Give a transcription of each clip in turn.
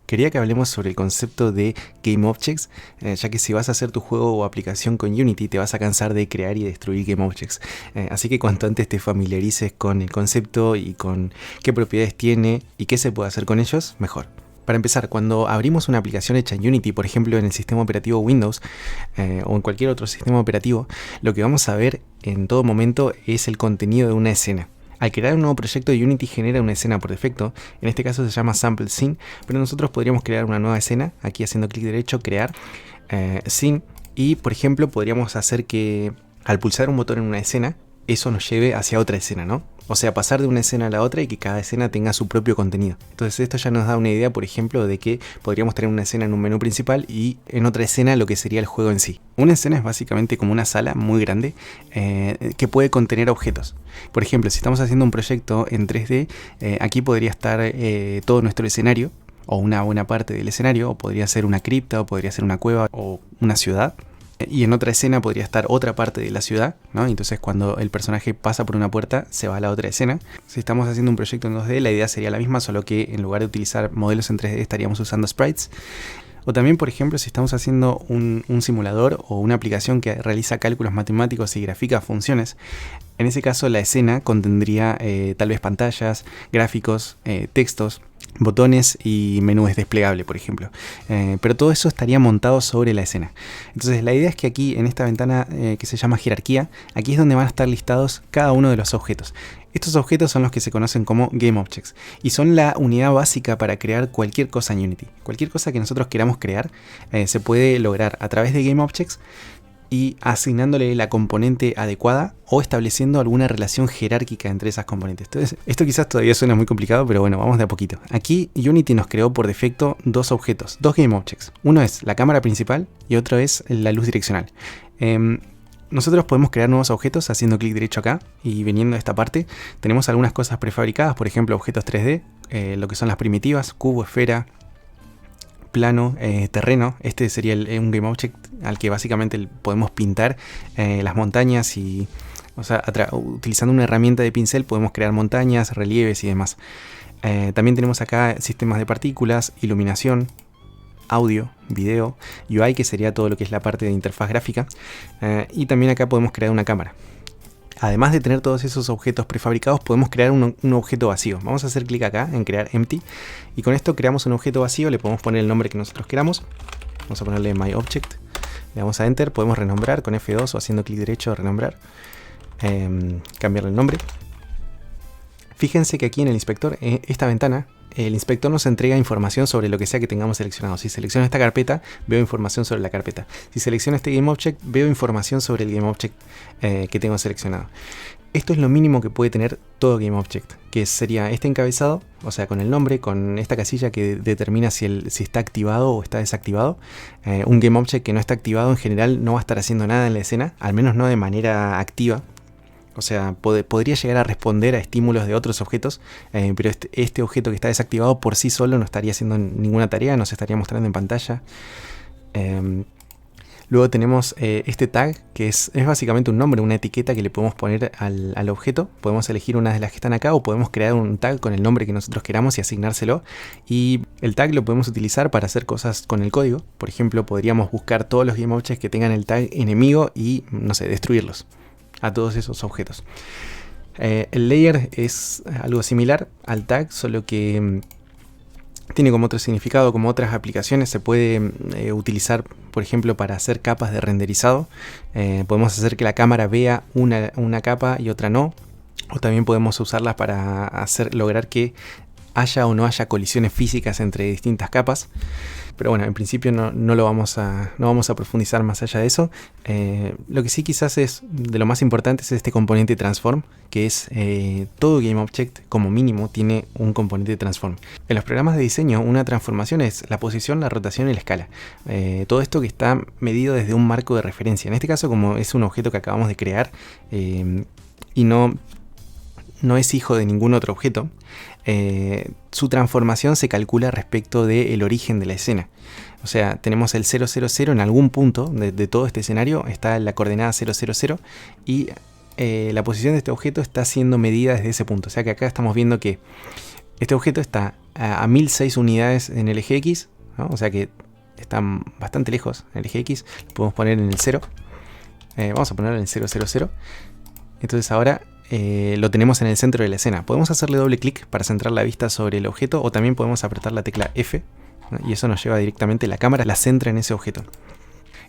Quería que hablemos sobre el concepto de GameObjects, ya que si vas a hacer tu juego o aplicación con Unity te vas a cansar de crear y destruir GameObjects. Así que cuanto antes te familiarices con el concepto y con qué propiedades tiene y qué se puede hacer con ellos, mejor. Para empezar, cuando abrimos una aplicación hecha en Unity, por ejemplo en el sistema operativo Windows o en cualquier otro sistema operativo, lo que vamos a ver en todo momento es el contenido de una escena. Al crear un nuevo proyecto, Unity genera una escena por defecto, en este caso se llama Sample Scene, pero nosotros podríamos crear una nueva escena, aquí haciendo clic derecho, crear Scene, y por ejemplo podríamos hacer que al pulsar un botón en una escena, eso nos lleve hacia otra escena, ¿no? O sea, pasar de una escena a la otra y que cada escena tenga su propio contenido. Entonces esto ya nos da una idea, por ejemplo, de que podríamos tener una escena en un menú principal y en otra escena lo que sería el juego en sí. Una escena es básicamente como una sala muy grande que puede contener objetos. Por ejemplo, si estamos haciendo un proyecto en 3D, aquí podría estar todo nuestro escenario o una buena parte del escenario, o podría ser una cripta, o podría ser una cueva o una ciudad. Y en otra escena podría estar otra parte de la ciudad, ¿no? Entonces cuando el personaje pasa por una puerta se va a la otra escena. Si estamos haciendo un proyecto en 2D, la idea sería la misma, solo que en lugar de utilizar modelos en 3D estaríamos usando sprites. O también, por ejemplo, si estamos haciendo un simulador o una aplicación que realiza cálculos matemáticos y grafica funciones, en ese caso la escena contendría tal vez pantallas, gráficos, textos, botones y menús desplegable, por ejemplo. Pero todo eso estaría montado sobre la escena. Entonces la idea es que aquí en esta ventana que se llama jerarquía, aquí es donde van a estar listados cada uno de los objetos. Estos objetos son los que se conocen como GameObjects y son la unidad básica para crear cualquier cosa en Unity. Cualquier cosa que nosotros queramos crear se puede lograr a través de GameObjects y asignándole la componente adecuada o estableciendo alguna relación jerárquica entre esas componentes. Entonces, esto quizás todavía suena muy complicado, pero bueno, vamos de a poquito. Aquí Unity nos creó por defecto dos objetos, dos GameObjects. Uno es la cámara principal y otro es la luz direccional. Nosotros podemos crear nuevos objetos haciendo clic derecho acá y viniendo a esta parte. Tenemos algunas cosas prefabricadas, por ejemplo objetos 3D, lo que son las primitivas, cubo, esfera, plano, terreno. Este sería un GameObject al que básicamente podemos pintar las montañas y, o sea, utilizando una herramienta de pincel podemos crear montañas, relieves y demás. También tenemos acá sistemas de partículas, iluminación, audio, video, UI, que sería todo lo que es la parte de interfaz gráfica, y también acá podemos crear una cámara. Además de tener todos esos objetos prefabricados, podemos crear un objeto vacío. Vamos a hacer clic acá en crear empty y con esto creamos un objeto vacío, le podemos poner el nombre que nosotros queramos. Vamos a ponerle myObject, le damos a enter, podemos renombrar con F2 o haciendo clic derecho renombrar, cambiarle el nombre. Fíjense que aquí en el inspector, esta ventana, el inspector nos entrega información sobre lo que sea que tengamos seleccionado. Si selecciono esta carpeta, veo información sobre la carpeta. Si selecciono este GameObject, veo información sobre el GameObject que tengo seleccionado. Esto es lo mínimo que puede tener todo GameObject, que sería este encabezado, o sea, con el nombre, con esta casilla que determina si está activado o está desactivado. Un GameObject que no está activado en general no va a estar haciendo nada en la escena, al menos no de manera activa. O sea, podría llegar a responder a estímulos de otros objetos, pero este objeto que está desactivado por sí solo no estaría haciendo ninguna tarea, no se estaría mostrando en pantalla. Luego tenemos este tag, que es básicamente un nombre, una etiqueta que le podemos poner al objeto. Podemos elegir una de las que están acá o podemos crear un tag con el nombre que nosotros queramos y asignárselo. Y el tag lo podemos utilizar para hacer cosas con el código. Por ejemplo, podríamos buscar todos los GameObjects que tengan el tag enemigo y, no sé, destruirlos a todos esos objetos. El layer es algo similar al tag, solo que tiene como otro significado, como otras aplicaciones. Se puede utilizar, por ejemplo, para hacer capas de renderizado. Podemos hacer que la cámara vea una capa y otra no. O también podemos usarlas para lograr que haya o no haya colisiones físicas entre distintas capas. Pero bueno, en principio no vamos a profundizar más allá de eso. Lo que sí quizás es de lo más importante es este componente transform, que es todo GameObject como mínimo tiene un componente transform. En los programas de diseño una transformación es la posición, la rotación y la escala. Todo esto que está medido desde un marco de referencia. En este caso, como es un objeto que acabamos de crear y no es hijo de ningún otro objeto, su transformación se calcula respecto del origen de la escena. O sea, tenemos el 000 en algún punto de todo este escenario, está la coordenada 000 y la posición de este objeto está siendo medida desde ese punto. O sea que acá estamos viendo que Este objeto está a 1006 unidades en el eje X, ¿no? O sea que están bastante lejos en el eje X. Lo podemos poner en el 0. Vamos a ponerlo en el 0, 0, 0. Entonces ahora lo tenemos en el centro de la escena. Podemos hacerle doble clic para centrar la vista sobre el objeto, o también podemos apretar la tecla F, ¿no? Y eso nos lleva directamente, la cámara la centra en ese objeto.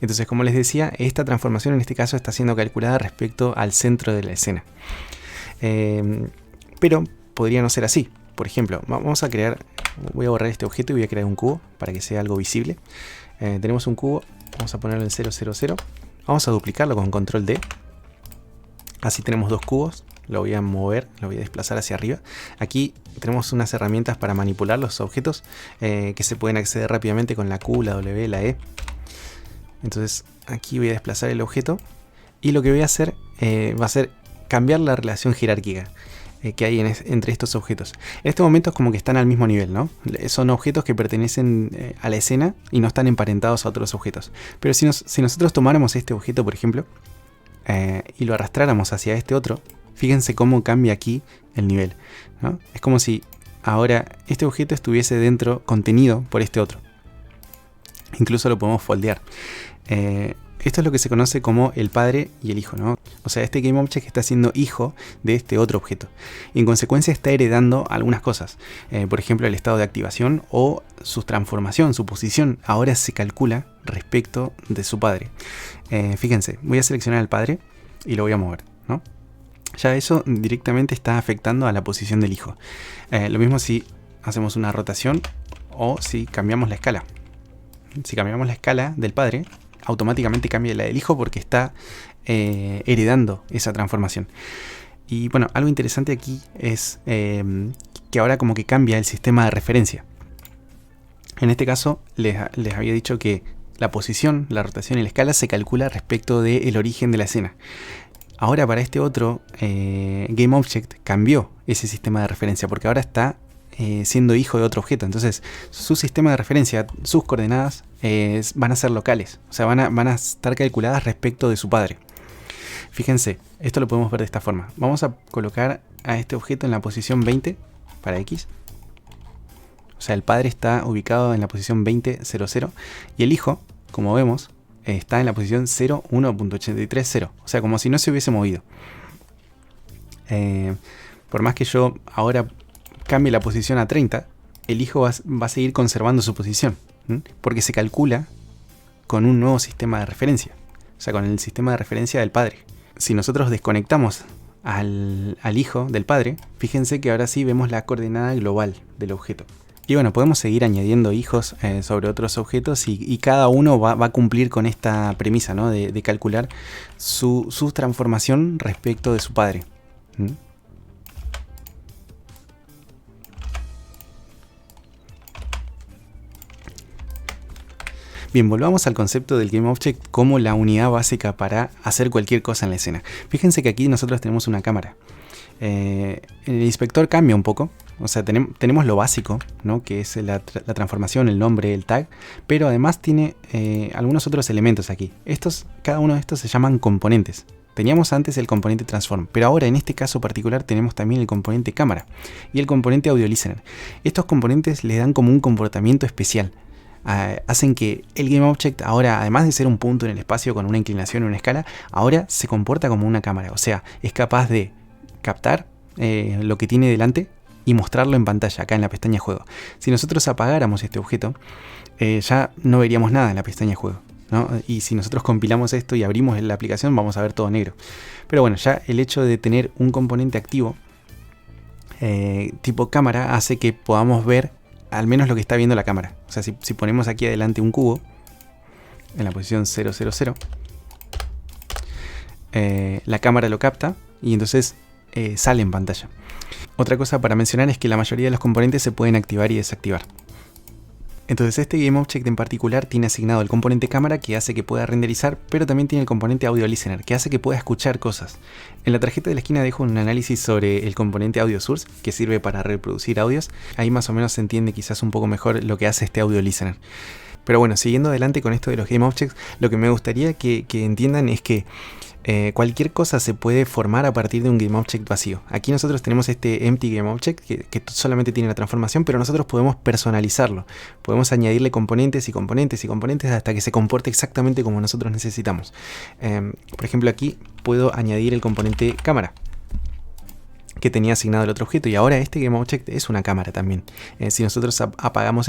Entonces, como les decía, esta transformación en este caso está siendo calculada respecto al centro de la escena. Pero podría no ser así. Por ejemplo, voy a borrar este objeto y voy a crear un cubo para que sea algo visible. Tenemos un cubo, vamos a ponerlo en 0, 0, 0. Vamos a duplicarlo con control D. Así tenemos dos cubos. Lo voy a mover, lo voy a desplazar hacia arriba. Aquí tenemos unas herramientas para manipular los objetos que se pueden acceder rápidamente con la Q, la W, la E. Entonces aquí voy a desplazar el objeto y lo que voy a hacer va a ser cambiar la relación jerárquica que hay entre estos objetos. En este momento es como que están al mismo nivel, ¿no? Son objetos que pertenecen a la escena y no están emparentados a otros objetos. Pero si nosotros tomáramos este objeto, por ejemplo, y lo arrastráramos hacia este otro, fíjense cómo cambia aquí el nivel, ¿no? Es como si ahora este objeto estuviese contenido por este otro. Incluso lo podemos foldear. Esto es lo que se conoce como el padre y el hijo, ¿no? O sea, este GameObject está siendo hijo de este otro objeto. Y en consecuencia está heredando algunas cosas. Por ejemplo, el estado de activación o su transformación, su posición. Ahora se calcula respecto de su padre. Fíjense, voy a seleccionar al padre y lo voy a mover, ¿no? Ya eso directamente está afectando a la posición del hijo. Lo mismo si hacemos una rotación o si cambiamos la escala. Si cambiamos la escala del padre, automáticamente cambia la del hijo porque está heredando esa transformación. Y bueno, algo interesante aquí es que ahora como que cambia el sistema de referencia. En este caso les había dicho que la posición, la rotación y la escala se calcula respecto del origen de la escena. Ahora para este otro GameObject cambió ese sistema de referencia porque ahora está siendo hijo de otro objeto. Entonces su sistema de referencia, sus coordenadas van a ser locales. O sea, van a estar calculadas respecto de su padre. Fíjense, esto lo podemos ver de esta forma. Vamos a colocar a este objeto en la posición 20 para X. O sea, el padre está ubicado en la posición 20, 0, 0. Y el hijo, como vemos, está en la posición 0, 1.83, 0. O sea, como si no se hubiese movido. Por más que yo ahora cambie la posición a 30, el hijo va a seguir conservando su posición. Porque se calcula con un nuevo sistema de referencia. O sea, con el sistema de referencia del padre. Si nosotros desconectamos al hijo del padre, fíjense que ahora sí vemos la coordenada global del objeto. Y bueno, podemos seguir añadiendo hijos sobre otros objetos y cada uno va a cumplir con esta premisa, ¿no? de calcular su transformación respecto de su padre. Bien, volvamos al concepto del GameObject como la unidad básica para hacer cualquier cosa en la escena. Fíjense que aquí nosotros tenemos una cámara. El inspector cambia un poco, o sea, tenemos lo básico, ¿no? Que es la transformación, el nombre, el tag, pero además tiene algunos otros elementos aquí. Cada uno de estos se llaman componentes. Teníamos antes el componente transform, pero ahora en este caso particular tenemos también el componente cámara y el componente audio listener. Estos componentes le dan como un comportamiento especial. Hacen que el GameObject ahora, además de ser un punto en el espacio con una inclinación y una escala, ahora se comporta como una cámara. O sea, es capaz de captar lo que tiene delante y mostrarlo en pantalla, acá en la pestaña Juego. Si nosotros apagáramos este objeto, ya no veríamos nada en la pestaña Juego, ¿no? Y si nosotros compilamos esto y abrimos la aplicación, vamos a ver todo negro. Pero bueno, ya el hecho de tener un componente activo tipo cámara hace que podamos ver al menos lo que está viendo la cámara. O sea, si ponemos aquí adelante un cubo en la posición 0, 0, 0, la cámara lo capta y entonces sale en pantalla. Otra cosa para mencionar es que la mayoría de los componentes se pueden activar y desactivar. Entonces este GameObject en particular tiene asignado el componente cámara que hace que pueda renderizar, pero también tiene el componente audio listener que hace que pueda escuchar cosas. En la tarjeta de la esquina dejo un análisis sobre el componente audio source que sirve para reproducir audios. Ahí más o menos se entiende quizás un poco mejor lo que hace este audio listener. Pero bueno, siguiendo adelante con esto de los GameObjects, lo que me gustaría que entiendan es que cualquier cosa se puede formar a partir de un GameObject vacío. Aquí nosotros tenemos este empty GameObject que solamente tiene la transformación, pero nosotros podemos personalizarlo. Podemos añadirle componentes y componentes y componentes hasta que se comporte exactamente como nosotros necesitamos. Por ejemplo, aquí puedo añadir el componente cámara que tenía asignado el otro objeto, y ahora este GameObject es una cámara también. Si nosotros apagamos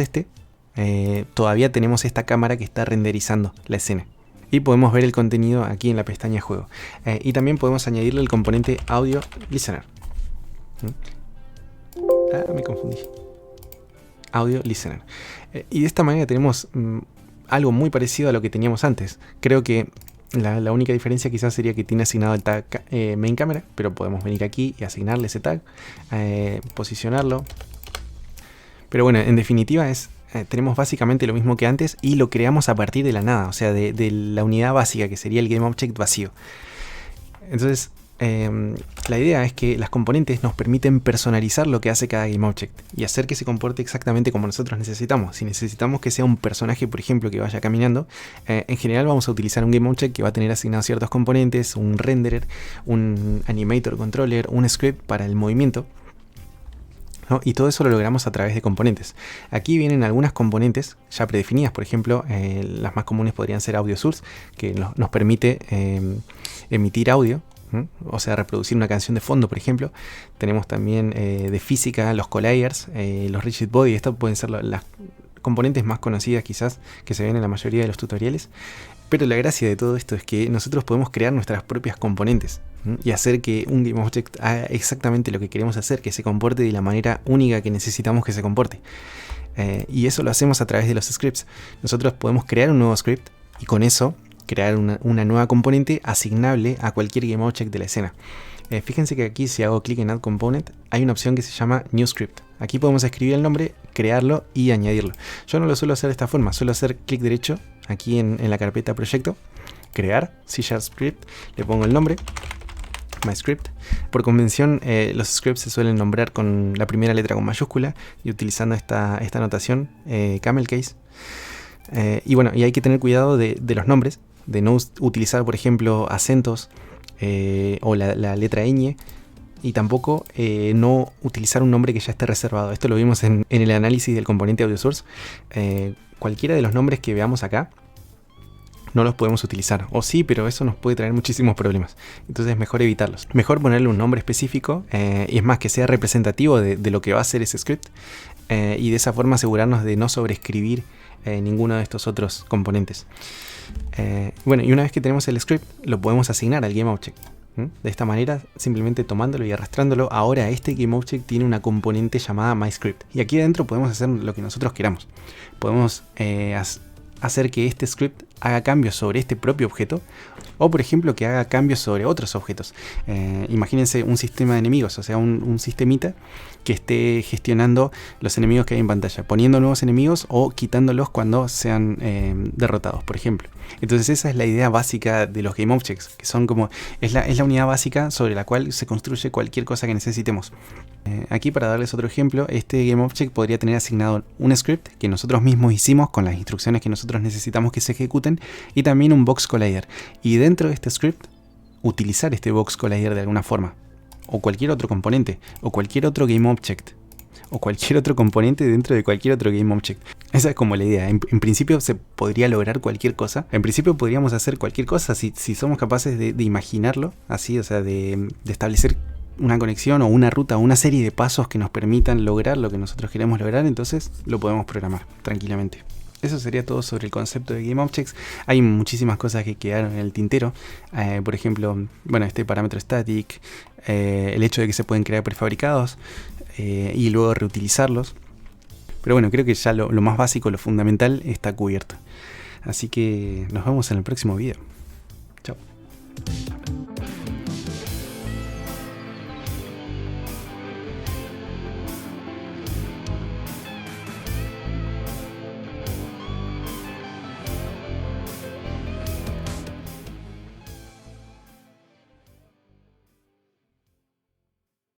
todavía tenemos esta cámara que está renderizando la escena. Y podemos ver el contenido aquí en la pestaña Juego. Y también podemos añadirle el componente Audio Listener. Me confundí. Audio Listener. Y de esta manera tenemos algo muy parecido a lo que teníamos antes. Creo que la única diferencia quizás sería que tiene asignado el tag Main Camera, pero podemos venir aquí y asignarle ese tag, posicionarlo. Pero bueno, en definitiva tenemos básicamente lo mismo que antes y lo creamos a partir de la nada, o sea, de la unidad básica que sería el GameObject vacío. Entonces, la idea es que las componentes nos permiten personalizar lo que hace cada GameObject y hacer que se comporte exactamente como nosotros necesitamos. Si necesitamos que sea un personaje, por ejemplo, que vaya caminando, en general vamos a utilizar un GameObject que va a tener asignados ciertos componentes, un renderer, un animator controller, un script para el movimiento, ¿no? Y todo eso lo logramos a través de componentes. Aquí vienen algunas componentes ya predefinidas. Por ejemplo, las más comunes podrían ser Audio Source, que nos permite emitir audio, o sea, reproducir una canción de fondo, por ejemplo. Tenemos también de física los colliers, los rigid body. Estas pueden ser las componentes más conocidas quizás que se ven en la mayoría de los tutoriales. Pero la gracia de todo esto es que nosotros podemos crear nuestras propias componentes y hacer que un GameObject haga exactamente lo que queremos hacer, que se comporte de la manera única que necesitamos que se comporte. Y eso lo hacemos a través de los scripts. Nosotros podemos crear un nuevo script y con eso crear una nueva componente asignable a cualquier GameObject de la escena. Fíjense que aquí, si hago clic en Add Component, hay una opción que se llama New Script. Aquí podemos escribir el nombre, crearlo y añadirlo. Yo no lo suelo hacer de esta forma, suelo hacer clic derecho aquí en la carpeta Proyecto, Crear, C# Script, le pongo el nombre, My Script. Por convención, los scripts se suelen nombrar con la primera letra con mayúscula y utilizando esta notación, camel case. Y bueno, y hay que tener cuidado de los nombres, de no utilizar, por ejemplo, acentos o la letra ñ, y tampoco no utilizar un nombre que ya esté reservado. Esto lo vimos en el análisis del componente Audio Source. Cualquiera de los nombres que veamos acá no los podemos utilizar, o sí, pero eso nos puede traer muchísimos problemas. Entonces es mejor evitarlos. Mejor ponerle un nombre específico, y es más, que sea representativo de lo que va a hacer ese script, y de esa forma asegurarnos de no sobreescribir ninguno de estos otros componentes. Bueno, y una vez que tenemos el script, lo podemos asignar al GameObject. De esta manera, simplemente tomándolo y arrastrándolo, ahora este GameObject tiene una componente llamada MyScript. Y aquí adentro podemos hacer lo que nosotros queramos. Podemos hacer que este script haga cambios sobre este propio objeto, o por ejemplo que haga cambios sobre otros objetos. Imagínense un sistema de enemigos, o sea, un sistemita que esté gestionando los enemigos que hay en pantalla, poniendo nuevos enemigos o quitándolos cuando sean derrotados, por ejemplo. Entonces esa es la idea básica de los GameObjects, que son como es la unidad básica sobre la cual se construye cualquier cosa que necesitemos. Aquí, para darles otro ejemplo, este GameObject podría tener asignado un script que nosotros mismos hicimos con las instrucciones que nosotros necesitamos que se ejecuten, y también un box collider. Y dentro de este script, utilizar este box collider de alguna forma, o cualquier otro componente, o cualquier otro GameObject, o cualquier otro componente dentro de cualquier otro GameObject. Esa es como la idea. En principio se podría lograr cualquier cosa. En principio podríamos hacer cualquier cosa si somos capaces de imaginarlo así, o sea, de establecer una conexión o una ruta o una serie de pasos que nos permitan lograr lo que nosotros queremos lograr. Entonces lo podemos programar tranquilamente. Eso sería todo sobre el concepto de GameObjects. Hay muchísimas cosas que quedaron en el tintero. Por ejemplo, bueno, este parámetro static, el hecho de que se pueden crear prefabricados y luego reutilizarlos. Pero bueno, creo que ya lo más básico, lo fundamental está cubierto. Así que nos vemos en el próximo video. Chao.